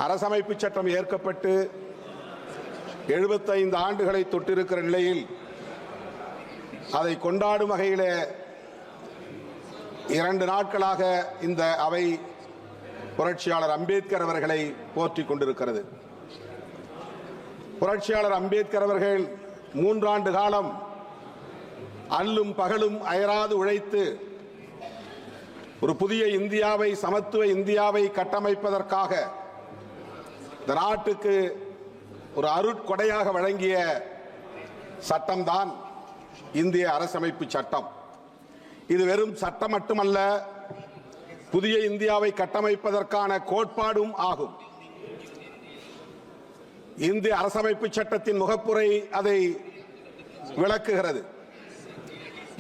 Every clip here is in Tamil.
அரசமைப்பு சட்டம் ஏற்கப்பட்டு 75 ஆண்டுகளை தொட்டிருக்கிற நிலையில் அதை கொண்டாடும் வகையில் 2 நாட்களாக இந்த அவை புரட்சியாளர் அம்பேத்கர் அவர்களை போற்றிக் கொண்டிருக்கிறது. புரட்சியாளர் அம்பேத்கர் அவர்கள் 3 ஆண்டு காலம் அல்லும் பகலும் அயராது உழைத்து ஒரு புதிய இந்தியாவை, சமத்துவ இந்தியாவை கட்டமைப்பதற்காக இந்த நாட்டுக்கு ஒரு அருட்கொடையாக வழங்கிய சட்டம்தான் இந்திய அரசமைப்பு சட்டம். இது வெறும் சட்டம் மட்டுமல்ல, புதிய இந்தியாவை கட்டமைப்பதற்கான கோட்பாடும் ஆகும். இந்திய அரசமைப்பு சட்டத்தின் முகப்புரை அதை விளக்குகிறது.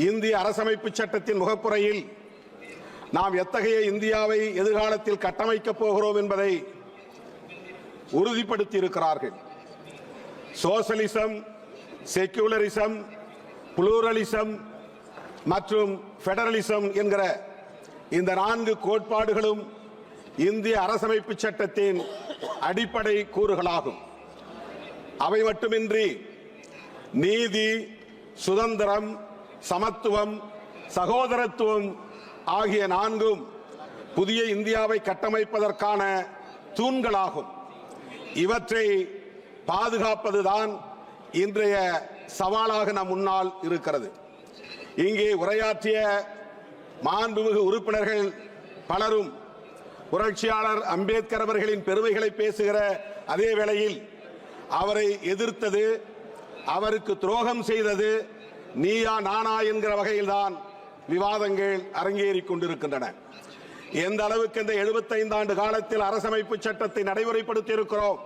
இந்திய அரசமைப்பு சட்டத்தின் முகப்புரையில் நாம் எத்தகைய இந்தியாவை எதிர்காலத்தில் கட்டமைக்கப் போகிறோம் என்பதை உறுதிப்படுத்தி இருக்கிறார்கள். சோசலிசம், செக்யூலரிசம், புளூரலிசம் மற்றும் பெடரலிசம் என்கிற இந்த 4 கோட்பாடுகளும் இந்திய அரசமைப்பு சட்டத்தின் அடிப்படை கூறுகளாகும். அவை மட்டுமின்றி நீதி, சுதந்திரம், சமத்துவம், சகோதரத்துவம் ஆகிய 4ம் புதிய இந்தியாவை கட்டமைப்பதற்கான தூண்களாகும். இவற்றை பாதுகாப்பதுதான் இன்றைய சவாலாக நம் முன்னால் இருக்கிறது. இங்கே உரையாற்றிய மாண்புமிகு உறுப்பினர்கள் பலரும் புரட்சியாளர் அம்பேத்கர் அவர்களின் பெருமைகளை பேசுகிற அதே வேளையில் அவரை எதிர்த்தது, அவருக்கு துரோகம் செய்தது நீயா நானா என்கிற வகையில்தான் விவாதங்கள் அரங்கேறிக் கொண்டிருக்கின்றன. எந்த அளவுக்கு இந்த 75 ஆண்டு காலத்தில் அரசமைப்பு சட்டத்தை நடைமுறைப்படுத்தி இருக்கிறோம்,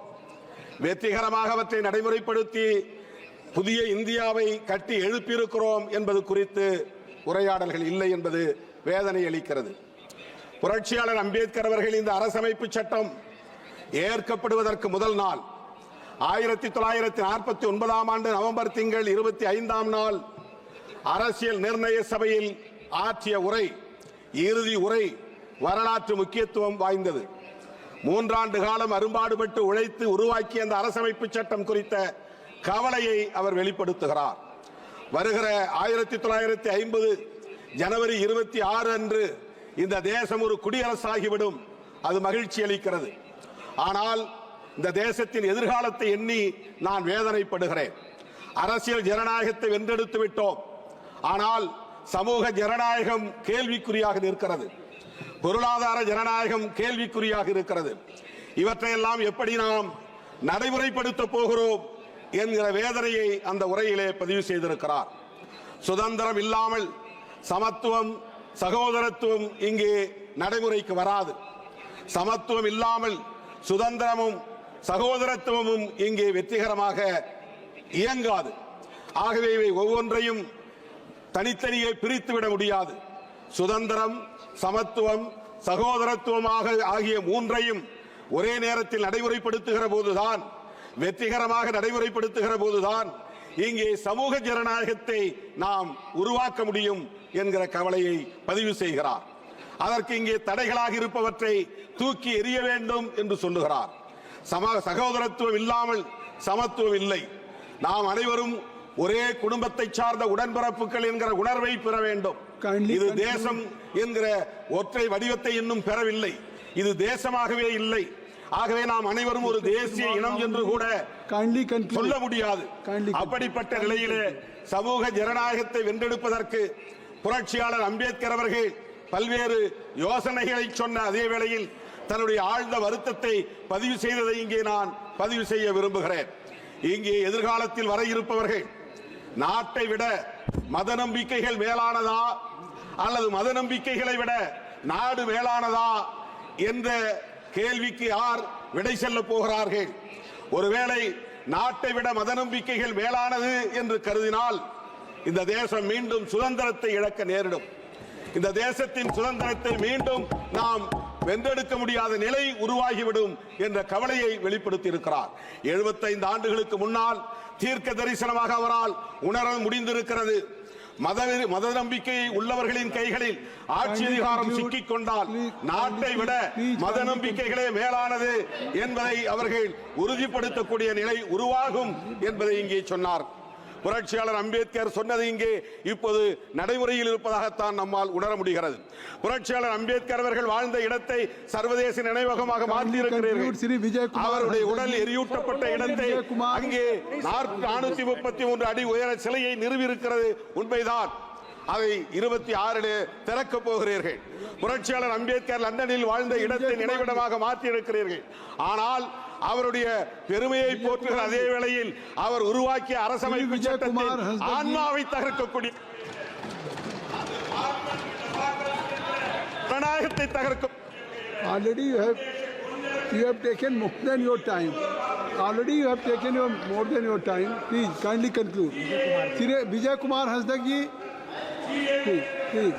வெற்றிகரமாக அவற்றை நடைமுறைப்படுத்தி புதிய இந்தியாவை கட்டி எழுப்பியிருக்கிறோம் என்பது குறித்து உரையாடல்கள் இல்லை என்பது வேதனை அளிக்கிறது. புரட்சியாளர் அம்பேத்கர் அவர்கள் இந்த அரசமைப்பு சட்டம் ஏற்கப்படுவதற்கு முதல் நாள் 1949 ஆண்டு நவம்பர் திங்கள் 25ஆம் நாள் அரசியல் நிர்ணய சபையில் ஆற்றிய உரை, இறுதி உரை வரலாற்று முக்கியத்துவம் வாய்ந்தது. 3 ஆண்டு காலம் அரும்பாடுபட்டு உழைத்து உருவாக்கிய அந்த அரசமைப்பு சட்டம் குறித்த கவலையை அவர் வெளிப்படுத்துகிறார். வருகிற 1950 ஜனவரி 26 அன்று இந்த தேசம் ஒரு குடியரசாகிவிடும். அது மகிழ்ச்சி அளிக்கிறது. ஆனால் இந்த தேசத்தின் எதிர்காலத்தை எண்ணி நான் வேதனைப்படுகிறேன். அரசியல் ஜனநாயகத்தை வென்றெடுத்து விட்டோம். ஆனால் சமூக ஜனநாயகம் கேள்விக்குறியாக இருக்கிறது. பொருளாதார ஜனநாயகம் கேள்விக்குறியாக இருக்கிறது. இவற்றையெல்லாம் எப்படி நாம் நடைமுறைப்படுத்த போகிறோம் என்கிற வேதனையை அந்த உரையிலே பதிவு செய்திருக்கிறார். சுதந்திரம் இல்லாமல் சமத்துவம், சகோதரத்துவம் இங்கே நடைமுறைக்கு வராது. சமத்துவம் இல்லாமல் சுதந்திரமும் சகோதரத்துவமும் இங்கே வெற்றிகரமாக இயங்காது. ஆகவே இவை ஒவ்வொன்றையும் தனித்தனியே பிரித்துவிட முடியாது. சுதந்திரம், சமத்துவம், சகோதரத்துவமாக ஆகிய 3ஐயும் ஒரே நேரத்தில் நடைமுறைப்படுத்துகிற போதுதான், வெற்றிகரமாக நடைமுறைப்படுத்துகிற போதுதான் இங்கே சமூக ஜனநாயகத்தை நாம் உருவாக்க முடியும் என்கிற கவலையை பதிவு செய்கிறார். அதற்கு இங்கே தடைகளாக இருப்பவற்றை தூக்கி எறிய வேண்டும் என்று சொல்லுகிறார். சகோதரத்துவம் இல்லாமல் சமத்துவம் இல்லை. நாம் அனைவரும் ஒரே குடும்பத்தை சார்ந்த உடன்பிறப்புகள் என்கிற உணர்வை பெற வேண்டும். இது தேசம் என்கிற ஒற்றை வடிவத்தை இன்னும் பெறவில்லை. இது தேசமாகவே இல்லை. ஆகவே நாம் அனைவரும் ஒரு தேசிய இனம் என்று கூட சொல்ல முடியாது. அப்படிப்பட்ட நிலையிலே சமூக ஜனநாயகத்தை வென்றெடுப்பதற்கு புரட்சியாளர் அம்பேத்கர் அவர்கள் பல்வேறு யோசனைகளை சொன்ன அதே வேளையில் தன்னுடைய ஆழ்ந்த வருத்தத்தை பதிவு செய்ததை இங்கே நான் பதிவு செய்ய விரும்புகிறேன். இங்கே எதிர்காலத்தில் வர இருப்பவர்கள் நாட்டை விட மத நம்பிக்கைகள் மேலானதா அல்லது மத நம்பிக்கைகளை விட நாடு மேலானதா என்ற கேள்விக்கு யார் விடை செல்ல போகிறார்கள்? ஒருவேளை நாட்டை விட மத நம்பிக்கைகள் மேலானது என்று கருதினால் இந்த தேசம் மீண்டும் சுதந்திரத்தை இழக்க நேரிடும். இந்த தேசத்தின் சுதந்திரத்தை மீண்டும் நாம் வென்றெடுக்க முடியாத நிலை உருவாகிவிடும் என்ற கவலையை வெளிப்படுத்தி இருக்கிறார். 75 ஆண்டுகளுக்கு முன்னால் தீர்க்க தரிசனமாக அவரால் உணர முடிந்திருக்கிறது. மத நம்பிக்கை உள்ளவர்களின் கைகளில் ஆட்சி அதிகாரம் சிக்கிக் கொண்டால் நாட்டை விட மத நம்பிக்கைகளே மேலானது என்பதை அவர்கள் உறுதிப்படுத்தக்கூடிய நிலை உருவாகும் என்பதை இங்கே சொன்னார். புரட்சியாளர் அம்பேத்கர் சொன்னது இங்கே இப்போது நடைமுறையில் இருப்பதாகத்தான் நம்மால் உணர முடிகிறது. புரட்சியாளர் அம்பேத்கர் அவர்கள் வாழ்ந்த இடத்தை சர்வதேச நினைவகமாக மாற்றியிருக்கிறீர்கள். அவருடைய உடல் எரியூட்டப்பட்ட இடத்தை அங்கே 433 அடி உயர சிலையை நிறுவியிருக்கிறது உண்மைதான். அதை 26 திறக்கப் போகிறீர்கள். புரட்சியாளர் அம்பேத்கர் லண்டனில் வாழ்ந்த இடத்தை நினைவிடமாக மாற்றியிருக்கிறீர்கள். ஆனால் அவருடைய பெருமையை போற்றுகிற அதே வேளையில் அவர் உருவாக்கிய அரசமைப்பு சட்டத்தில் ஆன்மாவை தகர்க்கக்கூடிய ஜனநாயகத்தை தகர்க்கும். Already you have taken more than your time. Already you have taken more than your time. Please kindly conclude. Vijay Kumar Hasdak ji, please.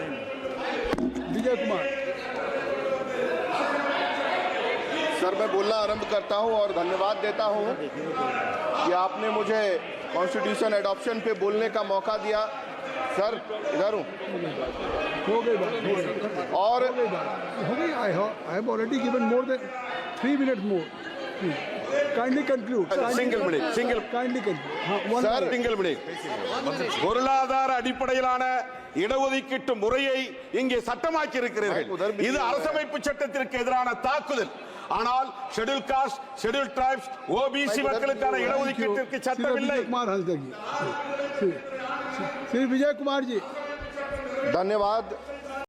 Vijay Kumar. Sir, मैं बोलना आरंभ करता हूं और धन्यवाद देता हूं कि आपने मुझे कॉन्स्टिट्यूशन एडॉप्शन पे बोलने का मौका दिया। सर, इधर हूं। हो गई बात। और हो गई। I have already given more than 3 minutes more. Kindly conclude. Single minute. Kindly conclude. Sir, single minute. பொருளாதார அடிப்படையிலான இடஒதுக்கீட்டு முறையை இங்கே சட்டமாக்கி இருக்கிறீர்கள். இது அரசமைப்பு சட்டத்திற்கு எதிரான தாக்குதல். ஆனால் schedule cost, schedule tribes, OBC மக்களுக்கான இடஒதுக்கீட்டிற்கு சட்டம் இல்லை. कुमार हंसदा जी, श्री विजय कुमार जी, धन्यवाद।